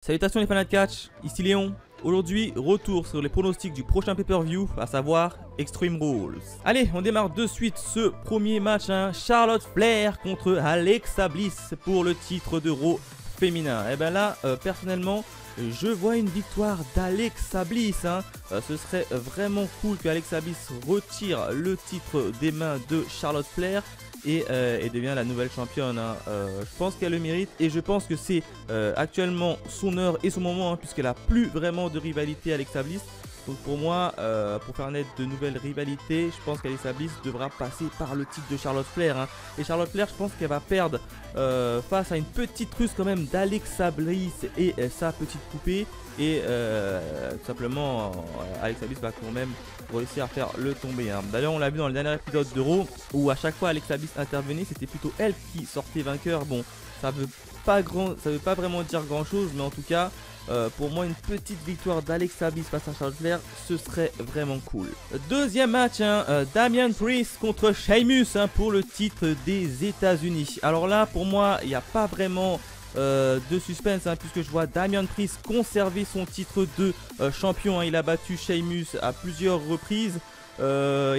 Salutations les fans de catch, ici Léon. Aujourd'hui, retour sur les pronostics du prochain pay-per-view, à savoir Extreme Rules. Allez, on démarre de suite ce premier match, Charlotte Flair contre Alexa Bliss pour le titre de Raw féminin. Et ben là, personnellement, je vois une victoire d'Alexa Bliss. Ce serait vraiment cool que Alexa Bliss retire le titre des mains de Charlotte Flair et devient la nouvelle championne. Je pense qu'elle le mérite et je pense que c'est actuellement son heure et son moment, puisqu'elle n'a plus vraiment de rivalité Alexa Bliss. Donc pour moi, pour faire naître de nouvelles rivalités, je pense qu'Alexa Bliss devra passer par le titre de Charlotte Flair. Et Charlotte Flair, je pense qu'elle va perdre face à une petite russe quand même d'Alexa Bliss et sa petite poupée. Et tout simplement, Alexa Bliss va quand même réussir à faire le tomber. D'ailleurs, on l'a vu dans le dernier épisode de Raw, où à chaque fois Alexa Bliss intervenait, c'était plutôt elle qui sortait vainqueur. Bon, ça veut pas vraiment dire grand chose, mais en tout cas, pour moi, une petite victoire d'Alexa Bliss face à Charlotte Flair, ce serait vraiment cool. Deuxième match, Damian Priest contre Sheamus pour le titre des États-Unis. Alors là, pour moi, il n'y a pas vraiment de suspense, puisque je vois Damian Priest conserver son titre de champion. Il a battu Sheamus à plusieurs reprises. Il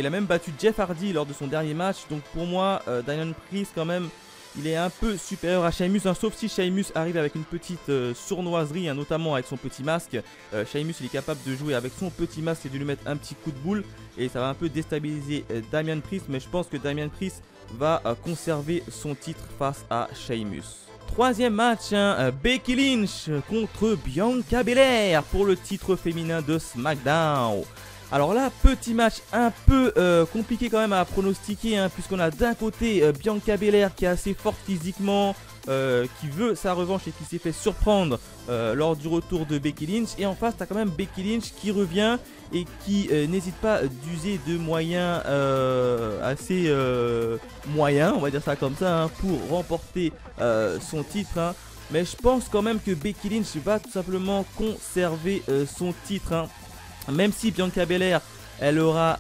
a même battu Jeff Hardy lors de son dernier match. Donc pour moi, Damian Priest quand même, il est un peu supérieur à Sheamus, sauf si Sheamus arrive avec une petite sournoiserie, notamment avec son petit masque. Sheamus, il est capable de jouer avec son petit masque et de lui mettre un petit coup de boule, et ça va un peu déstabiliser Damian Priest, mais je pense que Damian Priest va conserver son titre face à Sheamus. Troisième match, Becky Lynch contre Bianca Belair pour le titre féminin de SmackDown. Alors là, petit match un peu compliqué quand même à pronostiquer, puisqu'on a d'un côté Bianca Belair qui est assez forte physiquement, qui veut sa revanche et qui s'est fait surprendre lors du retour de Becky Lynch. Et en face, tu as quand même Becky Lynch qui revient et qui n'hésite pas d'user de moyens assez moyens, on va dire ça comme ça, pour remporter son titre. Mais je pense quand même que Becky Lynch va tout simplement conserver son titre. Même si Bianca Belair, elle aura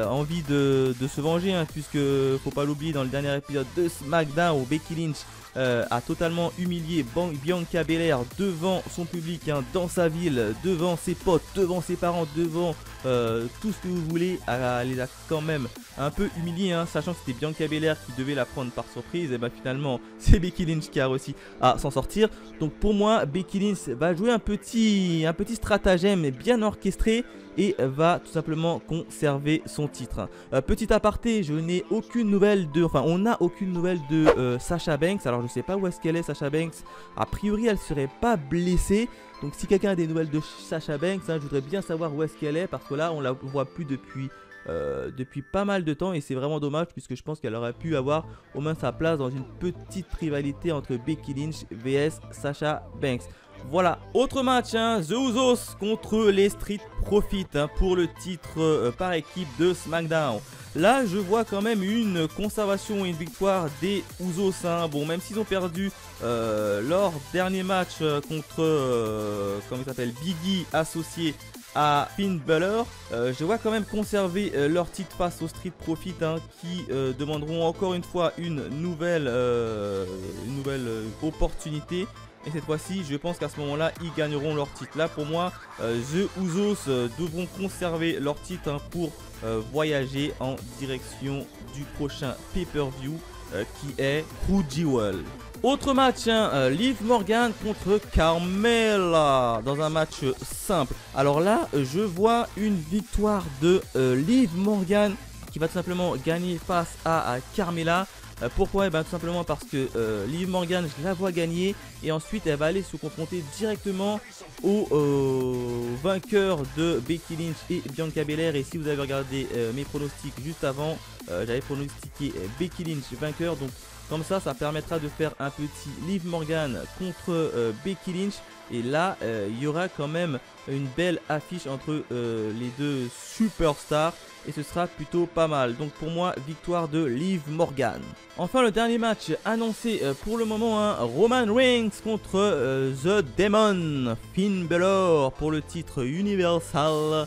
envie de se venger, puisque faut pas l'oublier, dans le dernier épisode de SmackDown, où Becky Lynch a totalement humilié Bianca Belair devant son public, dans sa ville, devant ses potes, devant ses parents, devant tout ce que vous voulez. Elle les a quand même un peu humiliés, sachant que c'était Bianca Belair qui devait la prendre par surprise. Et finalement, c'est Becky Lynch qui a réussi à s'en sortir. Donc pour moi, Becky Lynch va jouer un petit stratagème bien orchestré et va tout simplement conserver son titre. Petit aparté, on n'a aucune nouvelle de Sasha Banks. Alors je sais pas où est-ce qu'elle est, Sasha Banks. A priori, elle serait pas blessée. Donc si quelqu'un a des nouvelles de Sasha Banks, je voudrais bien savoir où est-ce qu'elle est, parce que là on la voit plus depuis pas mal de temps, et c'est vraiment dommage, puisque je pense qu'elle aurait pu avoir au moins sa place dans une petite rivalité entre Becky Lynch vs Sasha Banks. Voilà, autre match, The Usos contre les Street Profits pour le titre par équipe de SmackDown. Là, je vois quand même une conservation et une victoire des Usos. Bon, même s'ils ont perdu leur dernier match contre, comment il s'appelle, Biggie associé à Finn Balor, je vois quand même conserver leur titre face aux Street Profits, qui demanderont encore une fois une nouvelle opportunité. Et cette fois-ci, je pense qu'à ce moment-là, ils gagneront leur titre. Là, pour moi, The Usos devront conserver leur titre pour voyager en direction du prochain pay-per-view qui est Crucible. Autre match, Liv Morgan contre Carmella dans un match simple. Alors là, je vois une victoire de Liv Morgan qui va tout simplement gagner face à Carmella. Pourquoi? Tout simplement parce que Liv Morgan, je la vois gagner, et ensuite elle va aller se confronter directement au vainqueur de Becky Lynch et Bianca Belair. Et si vous avez regardé mes pronostics juste avant, j'avais pronostiqué Becky Lynch vainqueur. Donc comme ça permettra de faire un petit Liv Morgan contre Becky Lynch. Et là, il y aura quand même une belle affiche entre les deux superstars. Et ce sera plutôt pas mal. Donc pour moi, victoire de Liv Morgan. Enfin, le dernier match annoncé pour le moment, Roman Reigns contre The Demon, Finn Balor pour le titre Universal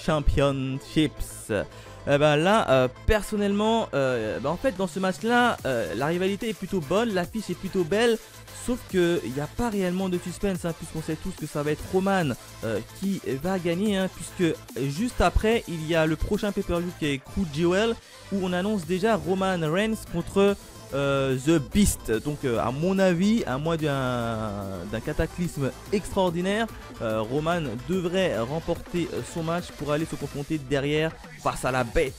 Championships. Là, personnellement, en fait, dans ce match-là, la rivalité est plutôt bonne, l'affiche est plutôt belle. Sauf qu'il n'y a pas réellement de suspense, hein, puisqu'on sait tous que ça va être Roman qui va gagner, hein, puisque juste après, il y a le prochain pay-per-view qui est Crown Jewel, où on annonce déjà Roman Reigns contre The Beast. Donc à mon avis, à moins d'un cataclysme extraordinaire, Roman devrait remporter son match pour aller se confronter derrière face à la bête.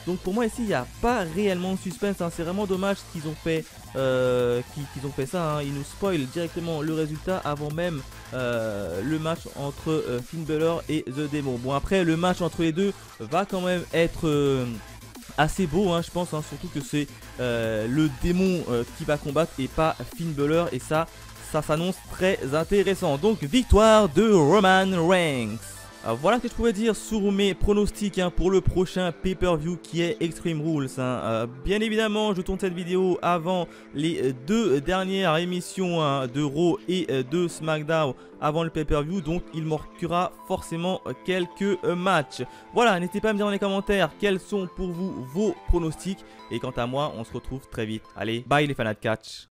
Donc pour moi ici il n'y a pas réellement de suspense, hein. C'est vraiment dommage qu'ils ont fait ça, hein. Ils nous spoilent directement le résultat avant même le match entre Finn Balor et The Demon. Bon, après le match entre les deux va quand même être assez beau, hein, je pense, hein, surtout que c'est le démon qui va combattre et pas Finn Balor, et ça s'annonce très intéressant. Donc victoire de Roman Reigns. Voilà ce que je pouvais dire sur mes pronostics, hein, pour le prochain pay-per-view qui est Extreme Rules, hein. Bien évidemment, je tourne cette vidéo avant les deux dernières émissions, hein, de Raw et de SmackDown avant le pay-per-view, donc il manquera forcément quelques matchs. Voilà, n'hésitez pas à me dire dans les commentaires quels sont pour vous vos pronostics, et quant à moi, on se retrouve très vite. Allez, bye les fans de catch.